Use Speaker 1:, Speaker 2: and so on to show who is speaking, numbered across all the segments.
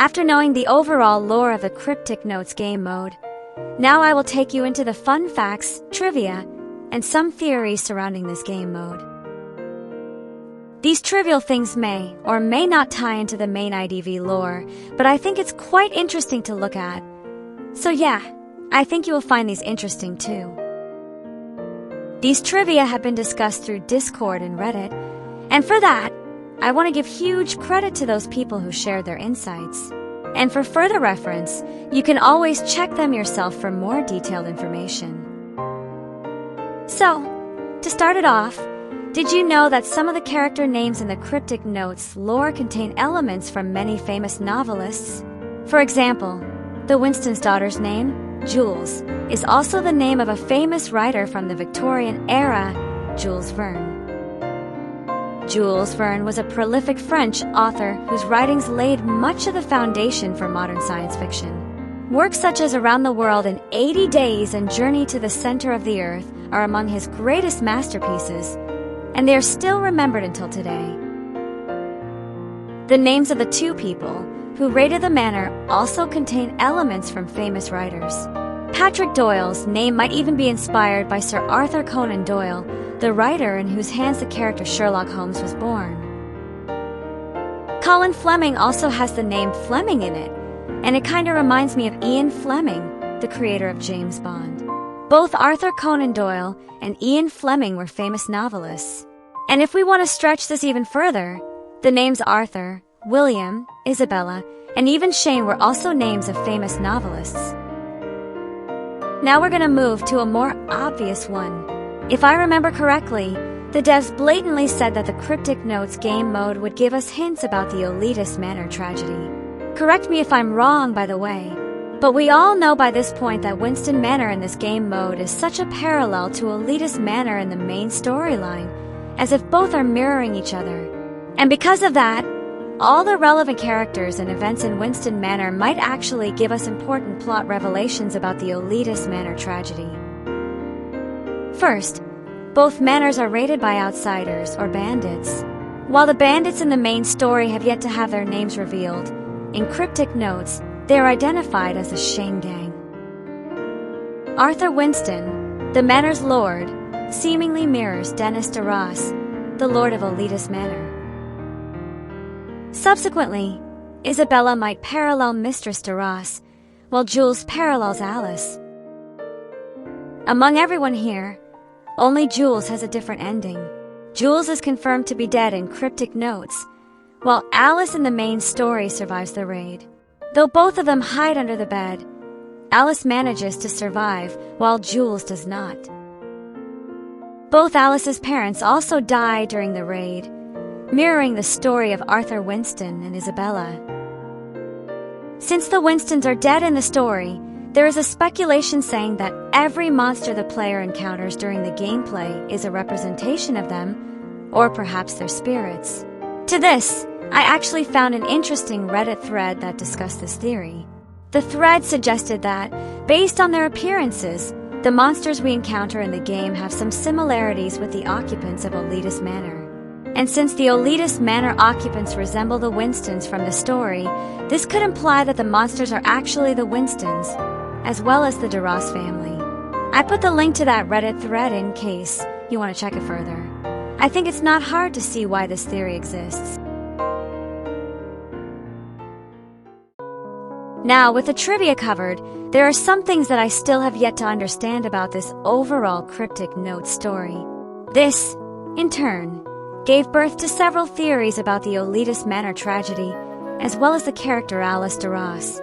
Speaker 1: After knowing the overall lore of the Cryptic Notes game mode, now I will take you into the fun facts, trivia, and some theories surrounding this game mode. These trivial things may or may not tie into the main IDV lore, but I think it's quite interesting to look at. So yeah, I think you will find these interesting too. These trivia have been discussed through Discord and Reddit, and for that, I want to give huge credit to those people who shared their insights. And for further reference, you can always check them yourself for more detailed information. So, to start it off, did you know that some of the character names in the Cryptic Notes lore contain elements from many famous novelists? For example, the Winston's daughter's name, Jules, is also the name of a famous writer from the Victorian era, Jules Verne. Jules Verne was a prolific French author whose writings laid much of the foundation for modern science fiction. Works such as Around the World in 80 Days and Journey to the Center of the Earth are among his greatest masterpieces, and they are still remembered until today. The names of the two people who raided the manor also contain elements from famous writers. Patrick Doyle's name might even be inspired by Sir Arthur Conan Doyle, the writer in whose hands the character Sherlock Holmes was born. Colin Fleming also has the name Fleming in it, and it kinda reminds me of Ian Fleming, the creator of James Bond. Both Arthur Conan Doyle and Ian Fleming were famous novelists. And if we want to stretch this even further, the names Arthur, William, Isabella, and even Shane were also names of famous novelists. Now we're gonna move to a more obvious one. If I remember correctly, the devs blatantly said that the Cryptic Notes game mode would give us hints about the Elitist Manor tragedy. Correct me if I'm wrong, by the way, but we all know by this point that Winston Manor in this game mode is such a parallel to Elitist Manor in the main storyline, as if both are mirroring each other. And because of that, all the relevant characters and events in Winston Manor might actually give us important plot revelations about the Elitist Manor tragedy. First, both manors are raided by outsiders or bandits. While the bandits in the main story have yet to have their names revealed, in Cryptic Notes, they are identified as the Shane Gang. Arthur Winston, the manor's lord, seemingly mirrors Dennis DeRoss, the lord of Elitist Manor. Subsequently, Isabella might parallel Mistress DeRoss, while Jules parallels Alice. Among everyone here, only Jules has a different ending. Jules is confirmed to be dead in Cryptic Notes, while Alice in the main story survives the raid. Though both of them hide under the bed, Alice manages to survive, while Jules does not. Both Alice's parents also die during the raid, mirroring the story of Arthur Winston and Isabella. Since the Winstons are dead in the story, there is a speculation saying that every monster the player encounters during the gameplay is a representation of them, or perhaps their spirits. To this, I actually found an interesting Reddit thread that discussed this theory. The thread suggested that, based on their appearances, the monsters we encounter in the game have some similarities with the occupants of Elitist Manor. And since the Elitist Manor occupants resemble the Winstons from the story, this could imply that the monsters are actually the Winstons, as well as the DeRoss family. I put the link to that Reddit thread in case you want to check it further. I think it's not hard to see why this theory exists. Now, with the trivia covered, there are some things that I still have yet to understand about this overall Cryptic Notes story. This, in turn, gave birth to several theories about the Elitist Manor tragedy, as well as the character Alice DeRoss.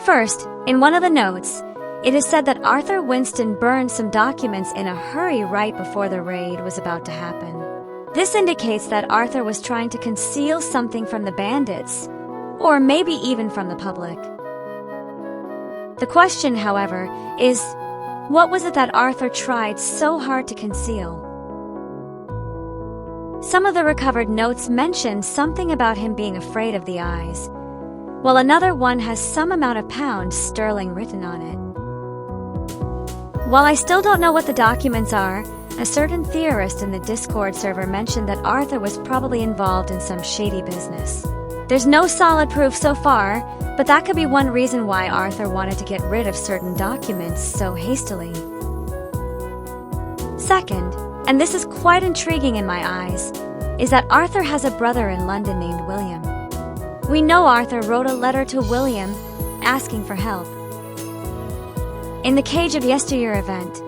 Speaker 1: First, in one of the notes, it is said that Arthur Winston burned some documents in a hurry right before the raid was about to happen. This indicates that Arthur was trying to conceal something from the bandits, or maybe even from the public. The question, however, is, what was it that Arthur tried so hard to conceal? Some of the recovered notes mention something about him being afraid of the eyes, while another one has some amount of pounds sterling written on it. While I still don't know what the documents are, a certain theorist in the Discord server mentioned that Arthur was probably involved in some shady business. There's no solid proof so far, but that could be one reason why Arthur wanted to get rid of certain documents so hastily. Second, and this is quite intriguing in my eyes, is that Arthur has a brother in London named William. We know Arthur wrote a letter to William asking for help. In the Cage of Yesteryear event,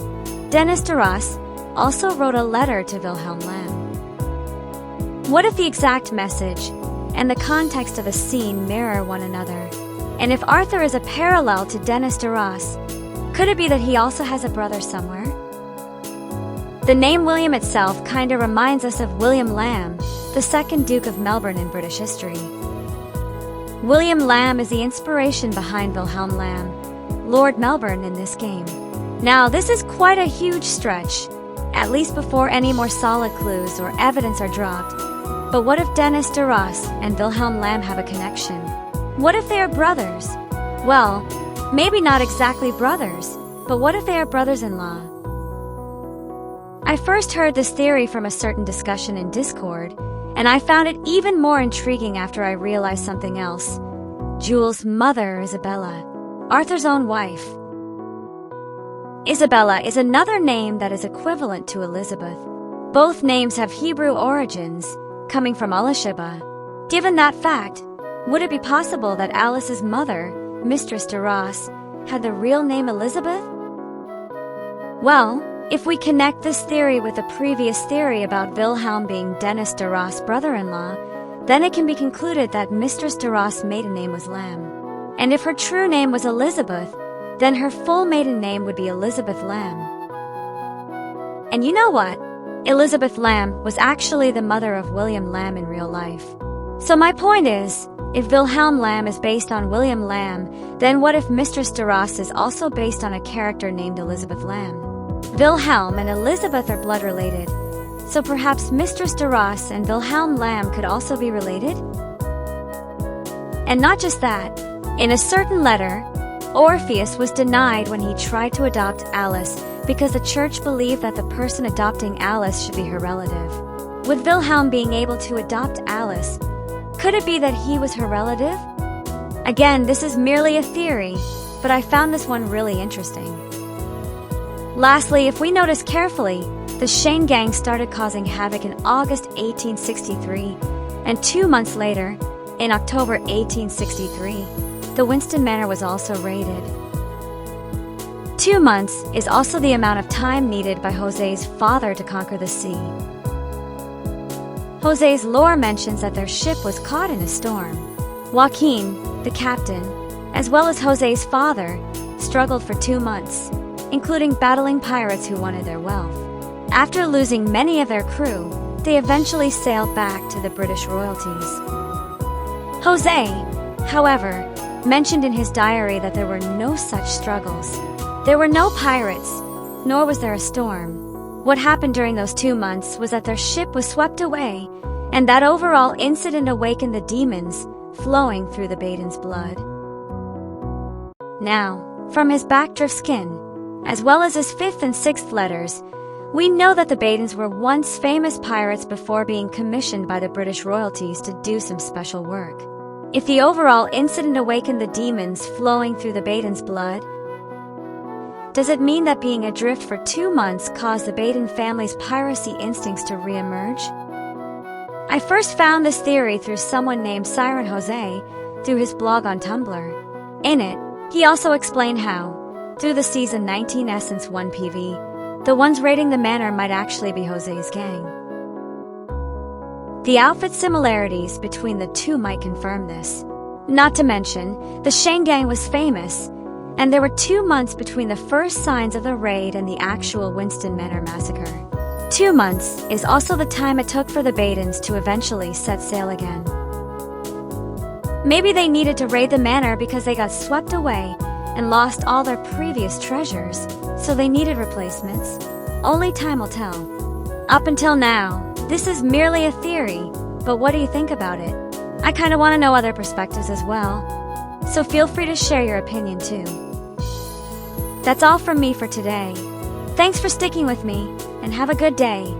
Speaker 1: Dennis DeRoss also wrote a letter to Wilhelm Lamb. What if the exact message and the context of a scene mirror one another? And if Arthur is a parallel to Dennis DeRoss, could it be that he also has a brother somewhere? The name William itself kinda reminds us of William Lamb, the second Duke of Melbourne in British history. William Lamb is the inspiration behind Wilhelm Lamb, Lord Melbourne in this game. Now, this is quite a huge stretch, at least before any more solid clues or evidence are dropped. But what if Dennis DeRoss and Wilhelm Lamb have a connection? What if they are brothers? Well, maybe not exactly brothers, but what if they are brothers-in-law? I first heard this theory from a certain discussion in Discord, and I found it even more intriguing after I realized something else. Jules' mother, Isabella, Arthur's own wife. Isabella is another name that is equivalent to Elizabeth. Both names have Hebrew origins, coming from Elisheba. Given that fact, would it be possible that Alice's mother, Mistress DeRoss, had the real name Elizabeth? Well, if we connect this theory with the previous theory about Wilhelm being Dennis DeRoss' brother-in-law, then it can be concluded that Mistress DeRoss' maiden name was Lamb. And if her true name was Elizabeth, then her full maiden name would be Elizabeth Lamb. And you know what? Elizabeth Lamb was actually the mother of William Lamb in real life. So my point is, if Wilhelm Lamb is based on William Lamb, then what if Mistress DeRoss is also based on a character named Elizabeth Lamb? Wilhelm and Elizabeth are blood related, so perhaps Mistress DeRoss and Wilhelm Lamb could also be related? And not just that, in a certain letter, Orpheus was denied when he tried to adopt Alice because the church believed that the person adopting Alice should be her relative. With Wilhelm being able to adopt Alice, could it be that he was her relative? Again, this is merely a theory, but I found this one really interesting. Lastly, if we notice carefully, the Shane gang started causing havoc in August 1863, and 2 months later, in October 1863, the Winston Manor was also raided. 2 months is also the amount of time needed by Jose's father to conquer the sea. Jose's lore mentions that their ship was caught in a storm. Joaquin, the captain, as well as Jose's father, struggled for 2 months, including battling pirates who wanted their wealth. After losing many of their crew, they eventually sailed back to the British royalties. Jose, however, mentioned in his diary that there were no such struggles. There were no pirates, nor was there a storm. What happened during those 2 months was that their ship was swept away, and that overall incident awakened the demons flowing through the Baden's blood. Now, from his backdrift skin, as well as his 5th and 6th letters, we know that the Badens were once famous pirates before being commissioned by the British royalties to do some special work. If the overall incident awakened the demons flowing through the Baden's blood, does it mean that being adrift for 2 months caused the Baden family's piracy instincts to re-emerge? I first found this theory through someone named Siren Jose through his blog on Tumblr. In it, he also explained how, through the Season 19 Essence 1 PV, the ones raiding the manor might actually be Jose's gang. The outfit similarities between the two might confirm this. Not to mention, the Shane gang was famous, and there were 2 months between the first signs of the raid and the actual Winston Manor massacre. 2 months is also the time it took for the Badens to eventually set sail again. Maybe they needed to raid the manor because they got swept away and lost all their previous treasures, so they needed replacements. Only time will tell. Up until now, this is merely a theory, but what do you think about it? I kinda wanna know other perspectives as well, so feel free to share your opinion too. That's all from me for today. Thanks for sticking with me, and have a good day.